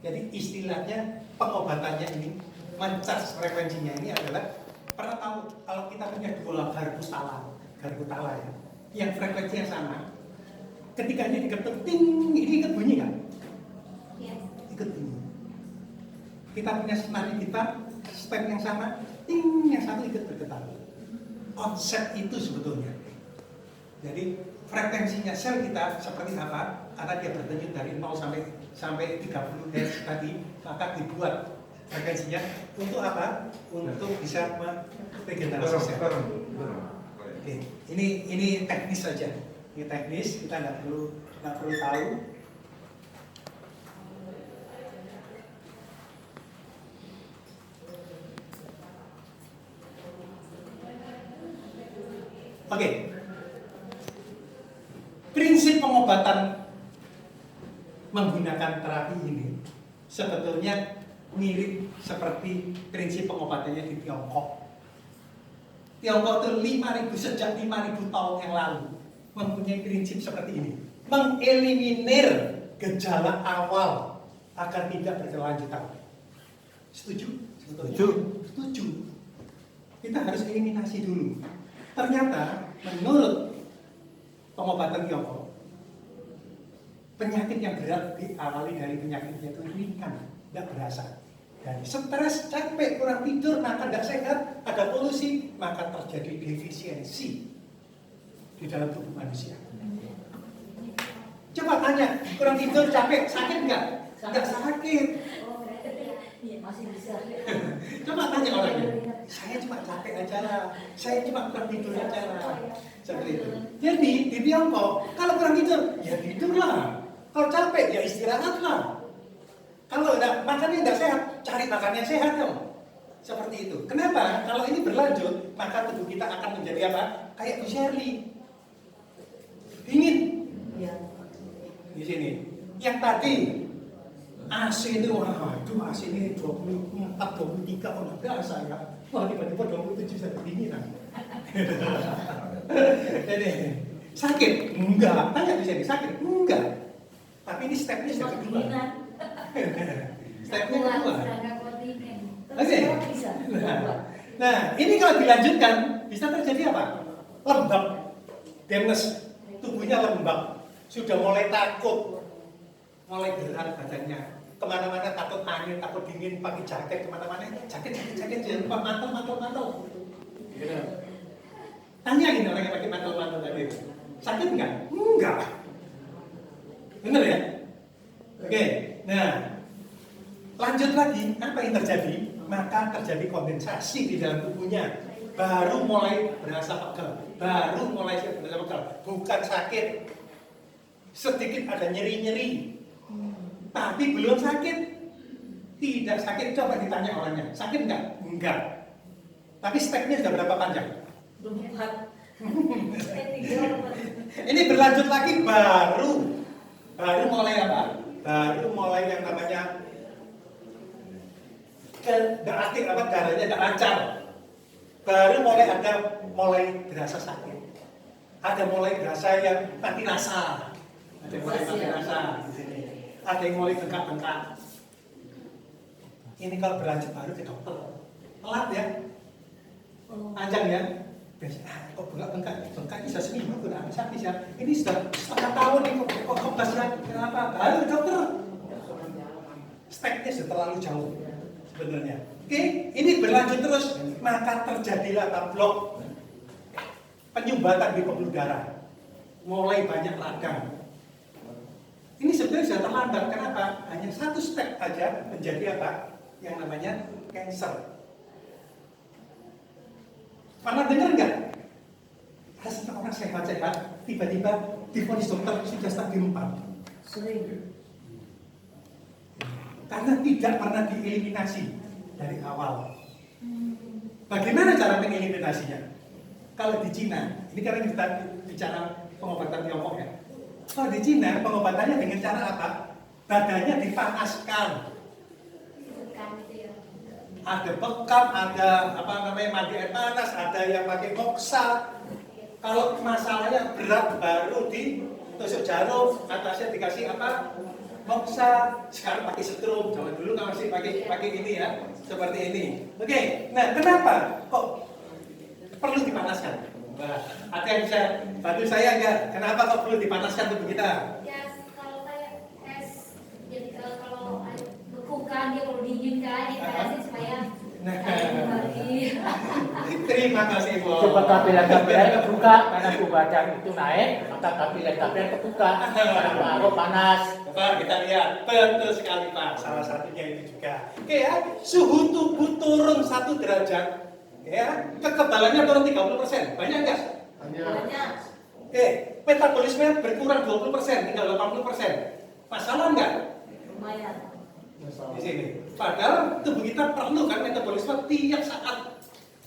Jadi istilahnya pengobatannya ini, mencas frekuensinya ini adalah, pernah tahu kalau kita punya dua gargutala ya, yang frekuensinya sama, ketika ini diketuk, ting, ini ikut bunyi kan? Ikut bunyi. Kita punya senari gitar, step yang sama, ting, yang satu ikut bergetar. Konsep itu sebetulnya. Jadi frekuensinya sel kita seperti apa? Karena dia berdenyut dari 0 sampai 30 Hz tadi, maka dibuat frekuensinya untuk apa? Untuk bisa meregenerasi sel. Oke, ini teknis saja. Ini teknis, kita nggak perlu tahu. Oke. Prinsip pengobatan menggunakan terapi ini sebetulnya mirip seperti prinsip pengobatannya di Tiongkok. Tiongkok itu sejak 5.000 tahun yang lalu mempunyai prinsip seperti ini. Mengeliminir gejala awal agar tidak berkelanjutan. Setuju? Setuju. Kita harus eliminasi dulu. Ternyata menurut pengobatan Tiongkok, penyakit yang berat diawali dari penyakitnya itu ringan, tidak berasa. Dan stres, capek, kurang tidur, makan tidak sehat, ada polusi, maka terjadi defisiensi di dalam tubuh manusia. Coba tanya, kurang tidur, capek, sakit nggak? Nggak sakit. Masih bisa. Coba tanya orangnya, saya cuma capek aja lah, saya cuma kurang tidur aja lah. Seperti itu. Jadi di Tiongkok, kalau kurang tidur, ya tidurlah. Kalau capek, ya istirahatlah. Kalau makannya tidak sehat, cari makan yang sehat dong. Seperti itu. Kenapa? Kalau ini berlanjut, maka tubuh kita akan menjadi apa? Kayak Bu Shirley. Dingin. Ya. Di sini. Yang tadi AC itu, waduh AC ini 24, 23, oh nggak biasa ya. Wah tiba-tiba 27 saya kedinginan. Jadi sakit? Enggak. Tanya di sini, sakit? Enggak. Tapi ini stepnya sudah kedua. Stepnya kedua. Oke. Nah, ini kalau dilanjutkan bisa terjadi apa? Lembab, demes, tubuhnya lembab, sudah mulai takut, mulai berat badannya. Kemana-mana takut angin, takut dingin, pakai jaket kemana-mana, jaket, jangan lupa mantel. Gitu. Tanyain orang yang pakai mantel tadi, sakit nggak? Enggak. Bener ya? Oke, nah lanjut lagi, apa yang terjadi? Maka terjadi kondensasi di dalam tubuhnya, baru mulai berasa pegal, bukan sakit, sedikit ada nyeri-nyeri. Tapi belum sakit, tidak sakit. Coba ditanya orangnya, sakit enggak? Enggak. Tapi stepnya sudah berapa panjang? 4. Ini berlanjut lagi baru mulai apa? Baru mulai yang namanya darahnya tidak lancar. Baru mulai berasa sakit. Ada mulai berasa yang mati rasa. Ada mulai mati rasa di sini. Ada yang mulai bengkak-bengkak. Ini kalau berlanjut baru ke dokter. Telat ya. Panjang ya. Biasanya kok bengkak bisa seminggu udah habis ya. Ini sudah setengah tahun nih kok ya. Kenapa? Baru ke dokter. Stepnya sudah terlalu jauh sebenarnya. Oke, ini berlanjut terus, maka terjadilah blok penyumbatan di pembuluh darah. Mulai banyak radang. Ini sebenarnya sudah terlambat. Kenapa? Hanya satu step aja menjadi apa? Yang namanya cancer. Pernah dengar nggak? Ada orang sehat-sehat, tiba-tiba divonis dokter sudah stadium 4. Sering. Karena tidak pernah dieliminasi dari awal. Bagaimana cara mengeliminasinya? Kalau di Cina, ini karena kita bicara pengobatan Tiongkok ya. Kalau di Cina pengobatannya dengan cara apa? Badannya dipanaskan. Ada bekam, ada mandi air panas, ada yang pakai moksa. Kalau masalahnya berat baru ditusuk jarum, atasnya dikasih apa? Mau usah sekarang pakai setrum, zaman dulu kan masih pakai ini ya, seperti ini. Oke, nah kenapa kok perlu dipanaskan? Nah, ada yang bisa bantu saya enggak? Kenapa kok perlu dipanaskan tubuh kita? Ya, kalau kayak es, jadi kalau beku kan dia kalau dingin kan, dipanasin supaya kayak kembali. Terima kasih Bu. Coba kapiler kebuka karena badan itu naik, maka kapiler kebuka karena pengaruh panas. Coba kita lihat, betul sekali Pak. Salah satunya itu juga. Oke ya, suhu tubuh turun 1 derajat, ya, kekebalannya turun 30%. Banyak nggak? Banyak. Oke, metabolisme berkurang 20%, tinggal 80%. Masalah nggak? Lumayan. Di sini. Padahal tubuh kita perlu kan metabolisme tiap saat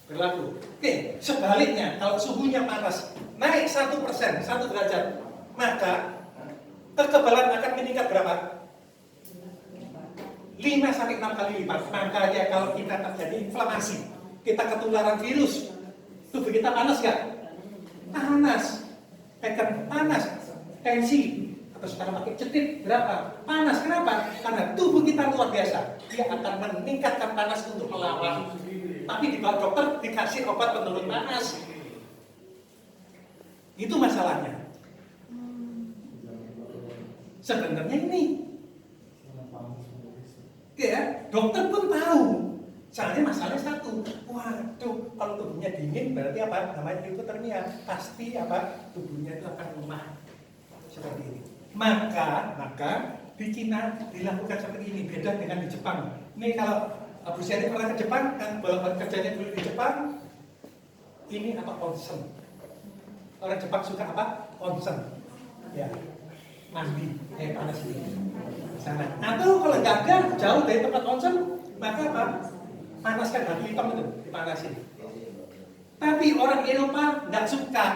berlaku. Oke, sebaliknya kalau suhunya panas naik 1%, 1 derajat, maka kekebalan akan meningkat berapa? 5-6 kali lipat. Makanya kalau kita terjadi inflamasi, kita ketularan virus, tubuh kita panas nggak? Panas. Tekan panas. Tensi atau sekarang pakai cetit berapa? Panas. Kenapa? Karena tubuh kita luar biasa. Dia akan meningkatkan panas untuk melawan. Tapi di bawah dokter dikasih obat penurun panas. Itu masalahnya. Sebenarnya ini. Oke ya, dokter pun tahu. Soalnya masalahnya satu. Waduh, kalau tubuhnya dingin berarti apa? Namanya hipotermia. Pasti apa? Tubuhnya itu akan lemah. Seperti ini. Maka di Cina dilakukan seperti ini, beda dengan di Jepang. Ini kalau Bu Seri pernah ke Jepang, kan bolak-balik kerjanya dulu di Jepang. Ini apa? Onsen. Orang Jepang suka apa? Onsen. Ya, mandi, panas ini. Sana. Atau kalau nggak ada, jauh dari tempat onsen, maka apa? Panaskan batu hitam itu, dipanasin. Tapi orang Eropa nggak suka,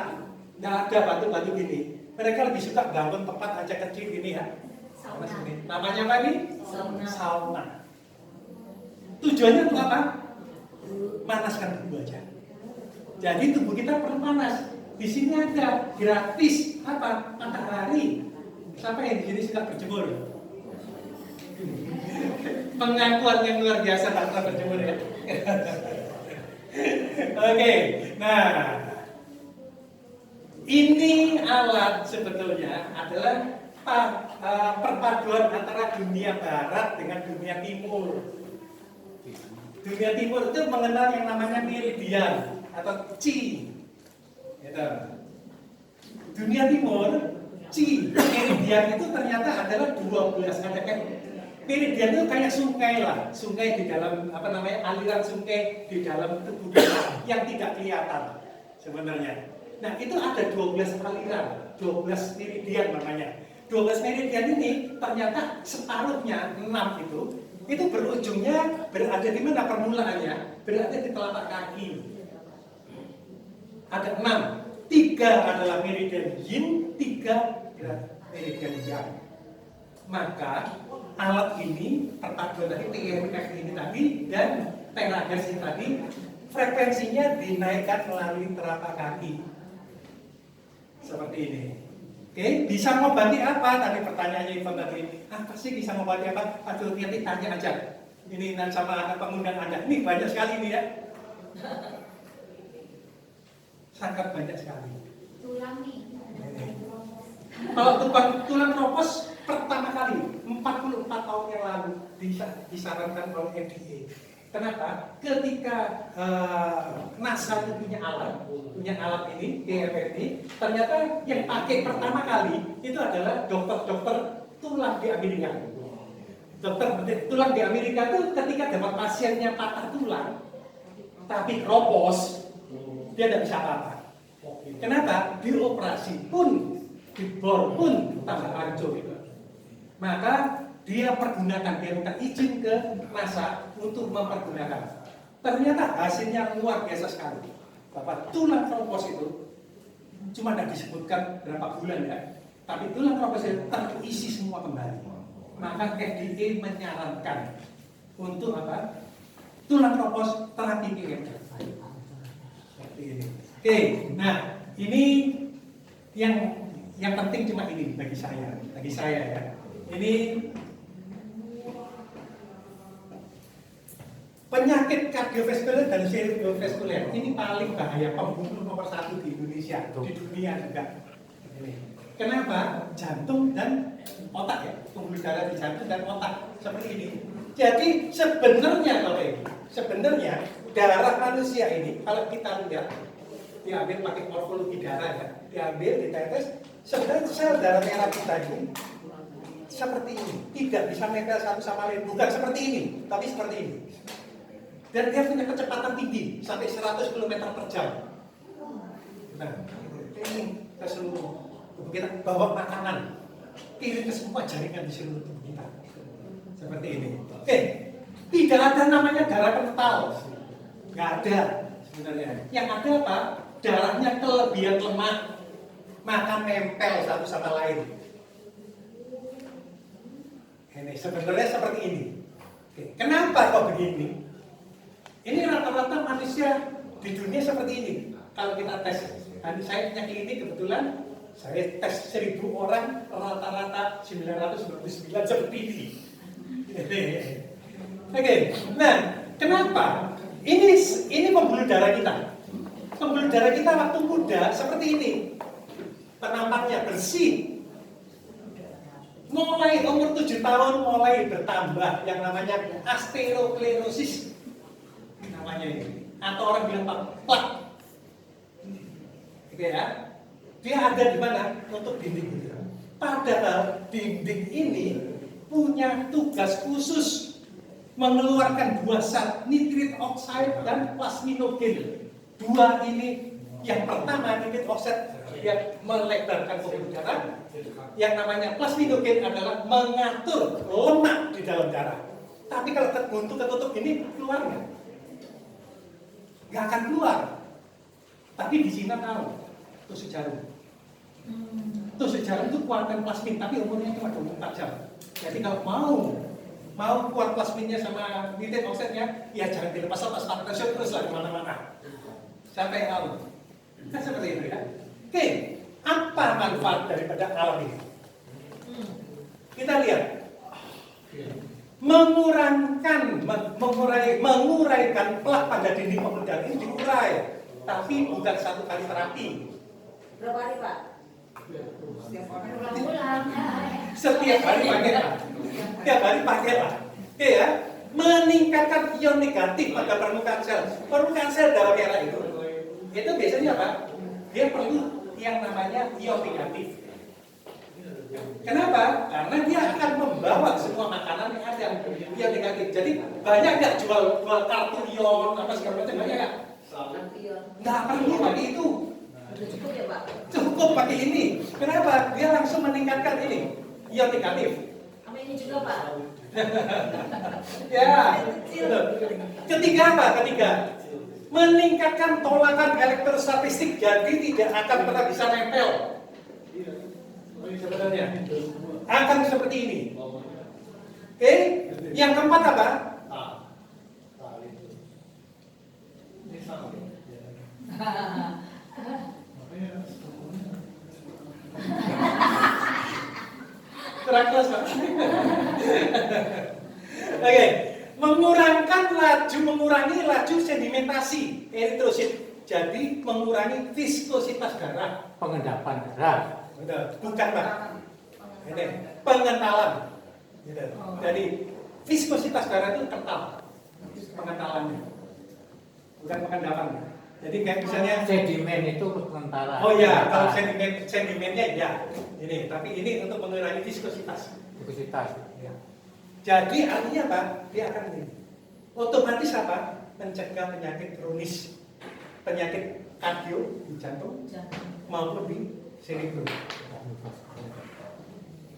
nggak ada batu-batu gini. Mereka lebih suka bangun tempat aja kecil gini ya. Panas ini. Namanya apa nih? Sauna. Tujuannya untuk apa? Manaskan tubuh aja. Jadi tubuh kita perlu panas. Di sini ada gratis apa? Matahari. Siapa yang di sini suka berjemur? Pengakuan yang luar biasa tak pernah berjemur ya. Oke, nah ini alat sebetulnya adalah perpaduan antara dunia barat dengan dunia timur. Dunia timur itu mengenal yang namanya meridian atau qi. Gitu. Dunia timur, qi, meridian itu ternyata adalah 12. Ada kayak meridian itu kayak sungai lah, sungai di dalam aliran sungai di dalam tubuh kita yang tidak kelihatan sebenarnya. Nah itu ada 12 aliran, 12 meridian namanya. 12 meridian ini ternyata separuhnya 6 itu berujungnya berada di mana permulaannya? Berada di telapak kaki. Ada 6. 3 adalah meridian yin, 3 meridian yang. Maka alat ini perpaduan dari TMF ini tadi dan terakhir ini tadi frekuensinya dinaikkan melalui telapak kaki seperti ini. Oke, bisa mengobati apa? Tadi pertanyaannya Ivan tadi, apa sih bisa mengobati apa? Aduh, nanti tanya aja. Ini sama anak pengundang Anda. Ini banyak sekali nih ya. Sangat banyak sekali. Tulang nih. Kalau tulang kropos pertama kali 44 tahun yang lalu disarankan oleh FDA. Kenapa? Ketika NASA itu punya alat ini, DFF ini, ternyata yang pakai pertama kali itu adalah dokter-dokter tulang di Amerika. Dokter tulang di Amerika itu ketika dapat pasiennya patah tulang, tapi kropos, dia tidak bisa apa-apa. Kenapa? Dioperasi pun, dibor pun tambah hancur. Maka dia minta izin ke NASA untuk mempergunakan. Ternyata hasilnya luar biasa sekali. Bapak tulang kropos itu cuma tidak disebutkan berapa bulan ya, tapi tulang kropos itu terisi semua kembali. Maka FDA menyarankan untuk apa? Tulang kropos terapi PMF. Seperti ini. Oke, nah ini yang penting cuma ini bagi saya ya. Ini penyakit kardiovaskuler dan cerebrovaskuler ini paling bahaya, pembunuh nomor 1 di Indonesia, di dunia juga. Ini. Kenapa? Jantung dan otak ya, pembuluh darah di jantung dan otak seperti ini. Jadi sebenarnya kalau ini, sebenarnya darah manusia ini kalau kita lihat, diambil pakai morfologi darah ya, diambil ditetes, sebenarnya sel darah merah kita ini seperti ini, tidak bisa nempel satu sama lain, bukan seperti ini, tapi seperti ini. Dan dia punya kecepatan tinggi sampai 100 km per jam. Nah, ini ke seluruh tubuh kita, bawa makanan kirim ke semua jaringan di seluruh tubuh kita. Seperti ini. Oke, tidak ada namanya darah kental, nggak ada sebenarnya. Yang ada apa? Darahnya kelebihan lemak, maka nempel satu sama lain. Ini sebenarnya seperti ini. Oke, kenapa kok begini? Ini rata-rata manusia di dunia seperti ini. Kalau kita tes, saya punya klinik kebetulan, saya tes 1000 orang, rata-rata 999 seperti ini. Oke, nah kenapa? Ini pembuluh darah kita. Pembuluh darah kita waktu muda seperti ini, penampaknya bersih. Mulai umur 7 tahun mulai bertambah yang namanya asterosklerosis. Namanya ini, atau orang bilang plak. Oke ya, dia ada di mana? Untuk dinding itu. Padahal dinding ini punya tugas khusus mengeluarkan 2 zat, nitrit oxide dan plasminogen. 2 ini, yang pertama nitrit oxide dia melebarkan pembuluh darah, yang namanya plasminogen adalah mengatur lemak di dalam darah. Tapi kalau buntu ketutup ini keluar nggak? Nggak akan keluar. Tapi di Cina tahu tusuk jarum. Tusuk jarum itu keluarkan plasmin, tapi umurnya cuma 24 jam. Jadi kalau mau keluar plasminnya sama nitrit oxide-nya, ya jangan dilepas-lepas, terus lah kemana-mana. Siapa yang tahu? Kan seperti itu ya. Oke, apa manfaat daripada alam ini? Kita lihat. Menguraikan plak pada dinding pembuluh darah ini diurai, tapi bukan 1 kali terapi. Berapa hari Pak? Ulang-ulang. Setiap hari pakai lah. Setiap hari pakai lah. Oke ya, meningkatkan ion negatif pada permukaan sel. Permukaan sel darah merah itu biasanya apa? Dia perlu yang namanya ion negatif. Kenapa? Karena dia akan membawa semua makanan yang ada ion negatif. Jadi banyak nggak jual kartu ion apa segala macam, banyak nggak? Nggak perlu pakai itu. Cukup ya Pak? Cukup pakai ini. Kenapa? Dia langsung meningkatkan ini ion negatif. Sama ini juga Pak? Ya. Ketiga apa? Ketiga, meningkatkan tolakan elektrostatistik, jadi tidak akan pernah bisa nempel. Sebenarnya akan seperti ini. Oke, yang keempat apa? Terangkas Pak. Oke, mengurangi laju sedimentasi eritrosit, jadi mengurangi viskositas darah. Pengendapan darah. Bukan Pak, ini pengentalan. Jadi viskositas darah itu kental, pengentalannya, bukan pengendapan. Jadi kayak misalnya Sedimen itu pengentalan. oh ya, kalau sedimennya ya ini, tapi ini untuk mengurangi viskositas. Viskositas. Ya. Jadi artinya apa? Dia akan ini. Otomatis apa? Mencegah penyakit kronis, penyakit kardio di jantung maupun di cerebro.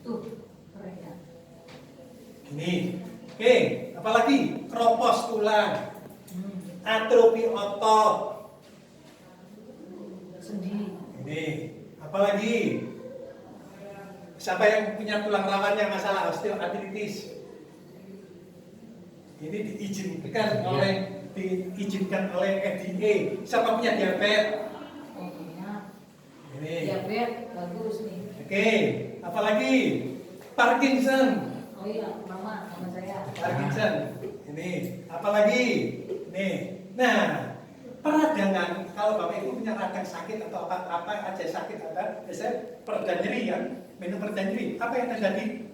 Tuh, keren ya. Ini, oke, apalagi kropos tulang, atrofi otot. Sendi. Ini, apalagi siapa yang punya tulang rawan yang masalah osteoartritis? Ini diizinkan oleh FDA. Siapa punya diabetes? Punya. Ini. Diabetes bagus nih. Oke, apalagi Parkinson. Oh iya, mama saya. Parkinson. Ini, apalagi? Nih. Nah, peradangan kalau Bapak Ibu punya radang sakit atau apa aja sakit ada, biasanya pereda nyeri ya, minum pereda nyeri. Apa yang terjadi?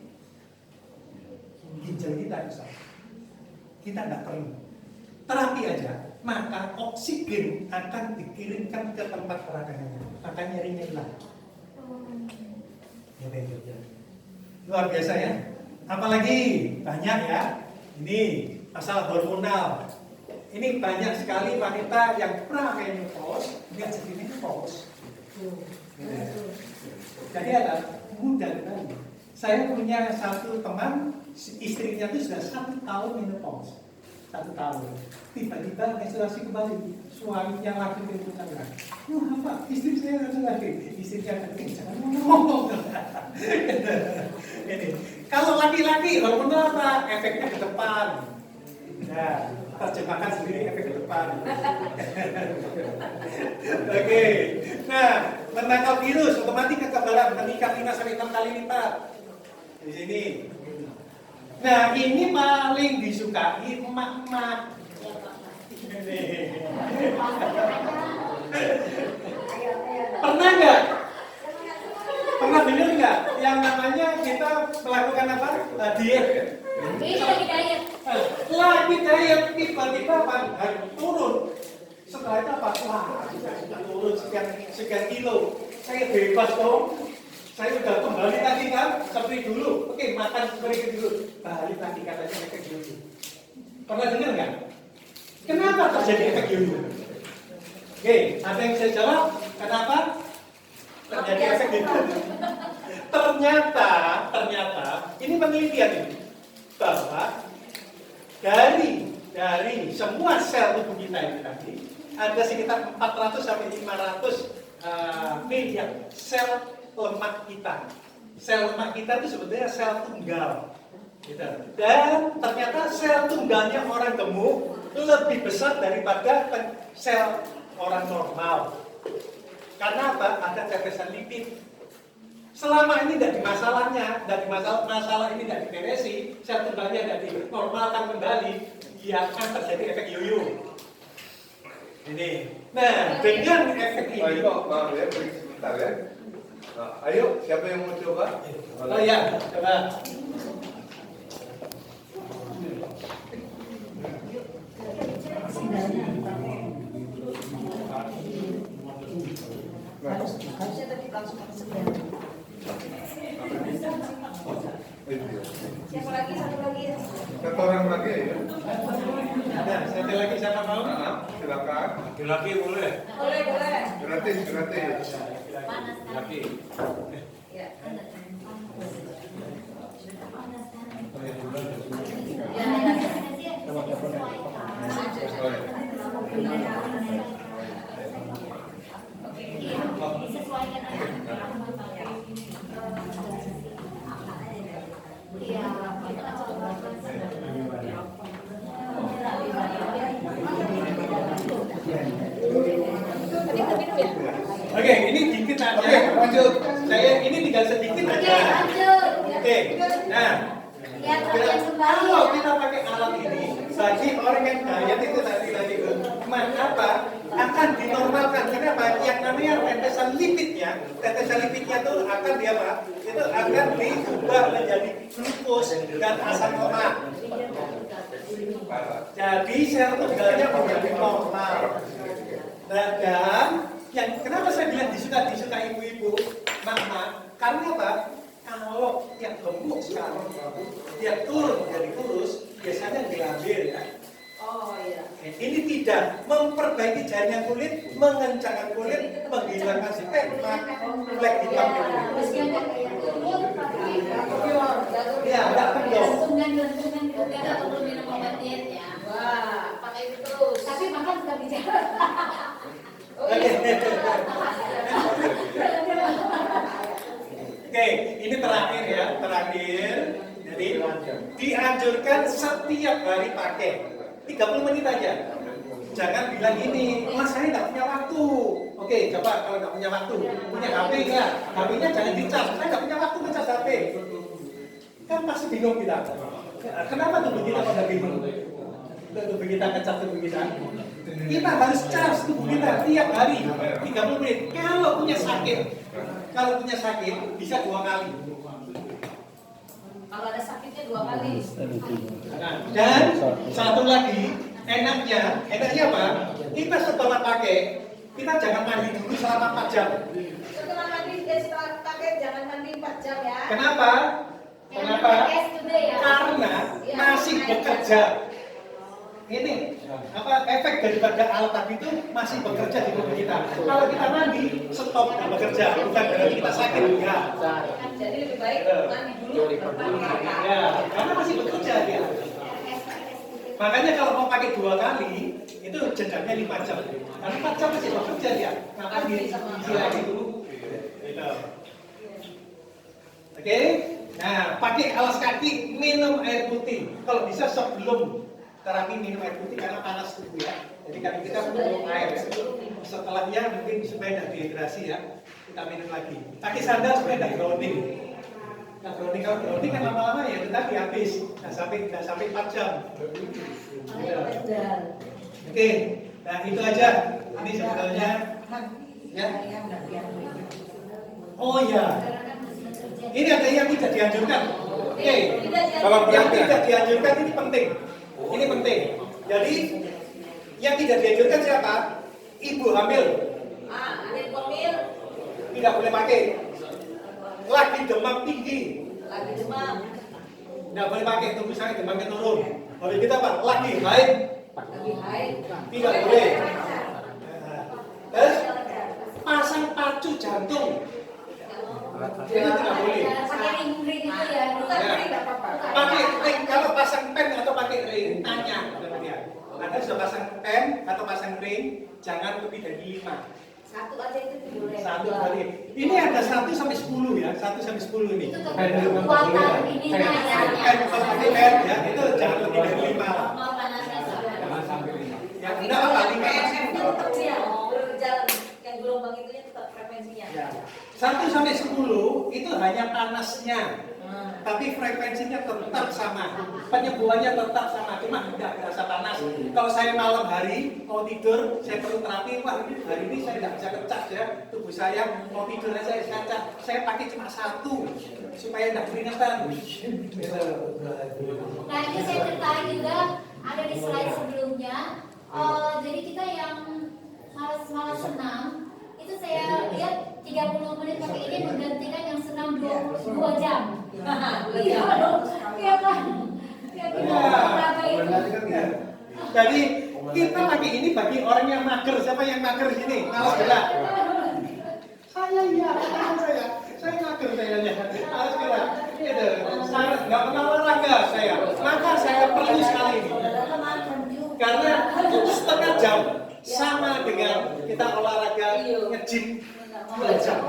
Ginjal kita rusak. Kita nggak perlu terapi aja, maka oksigen akan dikirimkan ke tempat peradangannya, maka nyerinya hilang. Luar biasa ya. Apalagi banyak ya. Ini masalah hormonal. Ini banyak sekali wanita yang pra-menopause nggak jadi menopause. Jadi ada mudah sekali. Saya punya satu teman, istrinya itu sudah 1 tahun menopause. 1 tahun. Tiba-tiba menstruasi kembali. Suaminya lagi menentukan lagi. Wah, apa? Istri saya lagi. Istrinya lagi. Jangan ngomong. Ini. Kalau laki-laki, hormonal apa? Efeknya ke depan. Nah, terjemahkan sendiri efek ke depan. Oke. Nah, menangkal virus otomatis kekebalan meningkat 5 sampai 6 kali lipat. Di sini. Nah, ini paling disukai emak-emak. Pernah nggak? Pernah dengar nggak? Yang namanya kita melakukan apa? Diet. Lagi diet tiba-tiba apa? Turun. Setelah itu apa? Wah, sudah turun sekian kilo. Saya bebas dong. Saya udah kembali lagi kan seperti dulu. Oke, makan seperti dulu. Balik lagi katanya efek yoyo. Pernah dengar nggak? Kenapa terjadi efek yoyo? Oke, ada yang saya jawab? Kenapa terjadi efek yoyo? Ternyata ini penelitian ini bahwa dari semua sel tubuh kita ini tadi ada sekitar 400 sampai 500 miliar sel lemak kita. Sel lemak kita itu sebenarnya sel tunggal. Gitu. Dan ternyata sel tunggalnya orang gemuk lebih besar daripada sel orang normal. Karena apa? Ada tetesan lipid. Selama ini tidak dimasalahnya, masalah ini tidak diberesi, sel tunggalnya tidak dinormalkan kembali, dia akan terjadi efek yoyo. Ini. Nah, dengan efek ini. Maaf ya, break sebentar ya. Nah, ayo, siapa yang mau coba? Oh iya, coba. Harusnya tadi langsung sekian. Siapa lagi? Satu lagi ya. Satu orang lagi ya. Nah, satu lagi siapa mau? Nah, silakan. Laki-laki boleh? Boleh. Gratis. Laki. Ya. Disesuaikan aja. Iya, kita coba. Oke, ini dikit aja. Oke, lanjut. Saya ini tinggal sedikit Oke, aja. lanjut. Oke. Nah, Lihat latihan kembali kalau ya. kita pakai alat ini, bagi orang yang diet itu tadi apa? Akan dinormalkan. Kenapa? Yang namanya tetesan lipidnya itu akan dia apa? Itu akan diubah menjadi glukos dan asam lemak. Jadi sel tunggalnya menjadi normal. Dan yang kenapa saya bilang disuka ibu-ibu, mama? Karena apa? Kalau yang gemuk sekarang dia turun menjadi kurus, biasanya diambil ya. Oh iya. Ini tidak memperbaiki jaringan kulit, mengencangkan kulit, menghilangkan stigma, flek hitam di kulit. Terusnya kayak turun, tapi Iya, enggak kendor. gantungan juga nggak perlu minum obat diet ya. Wah, pakai itu terus. Tapi makan tetap dijaga. Oke, ini terakhir ya, Jadi dianjurkan setiap hari pakai 30 menit aja. Jangan bilang gini, mas saya nggak punya waktu. Oke, coba kalau nggak punya waktu, punya HP nggak? HP-nya jangan dicas. Saya nggak punya waktu ngecas HP. Kan pasti bingung kita. Kenapa tubuh kita pada bingung? Tubuh kita kecap tubuh kita. Kita harus charge tubuh kita tiap hari 30 menit. Kalau punya sakit bisa 2 kali. Kalau ada sakitnya 2 kali. Nah, dan satu lagi enaknya apa? Kita setelah pakai, kita jangan mandi dulu selama 4 jam. Setelah pakai jangan mandi 4 jam ya. Kenapa? Karena masih bekerja. Ini efek daripada alat tadi itu masih bekerja di tubuh kita. Kalau kita mandi, stop bekerja. Bukan berarti kita sakit, enggak. Jadi lebih baik mandi dulu baru pakai. Ya, karena masih bekerja dia. Makanya kalau mau pakai 2 kali, itu jedanya 5 jam. Karena 4 jam masih bekerja dia. Maka diisi lagi dulu. Gitu. Oke? Nah, pakai alas kaki, minum air putih. Kalau bisa sebelum terapi minum air putih karena panas tubuh ya. Jadi kaki kita perlu air. Setelahnya mungkin supaya tidak dehidrasi ya, kita minum lagi. Pakai sandal supaya tidak grounding. Nah, grounding kalau grounding kan lama-lama ya kita habis. Nah, sampai 4 jam. Oke, nah itu aja. Ini sebetulnya ya. Oh ya. Ini ada yang tidak dianjurkan. Oke. Kalau yang tidak dianjurkan ini penting. Ini penting. Jadi yang tidak dianjurkan siapa? Ibu hamil. Ada yang hamil. Tidak boleh pakai. Lagi demam tinggi. Lagi demam. Tidak boleh pakai. Tunggu saya demamnya turun. Boleh kita apa? Lagi haid. Lagi haid. Tidak boleh. Terus pasang pacu jantung. Itu tidak boleh. Pakai ring-ring itu ya. Pakai ring kalau pasang pen atau pakai ring tanya kepada dia. Anda sudah pasang pen atau pasang ring, jangan lebih dari 5. 1 aja itu boleh. 1 kali. Ini ada 1 sampai 10 ya, 1 sampai 10 ini. Itu kekuatan ininya ya. Pen kalau pakai pen ya, itu jangan lebih dari 5. Mau panasnya sampai. Ya enggak apa 5 Itu tetap dia berjalan. Yang gelombang itu tetap frekuensinya. ya. 1 sampai 10 itu hanya panasnya. Tapi frekuensinya tetap sama, penyembuhannya tetap sama, cuma tidak berasa panas. Kalau saya malam hari mau tidur, saya perlu terapi, wah hari ini saya tidak bisa ngecas ya, tubuh saya mau tidur saya ngecas, saya pakai cuma 1 supaya tidak keringetan. Nah ini saya tertarik juga ada di slide sebelumnya. Jadi kita yang malas senam itu saya lihat 30 menit pakai ini menggantikan yang senam 2 jam. Iya dong, iya kan? Ya kita berapa itu? Jadi kita pakai ini bagi orang yang mager. Siapa yang mager sini? Malas gerak. Saya iya, saya mager sayanya. Malas gerak. Gitu. Saya nggak pernah olahraga saya. Maka saya perlu sekali ini. Karena itu setengah jam sama dengan kita olahraga nge-gym 2 jam.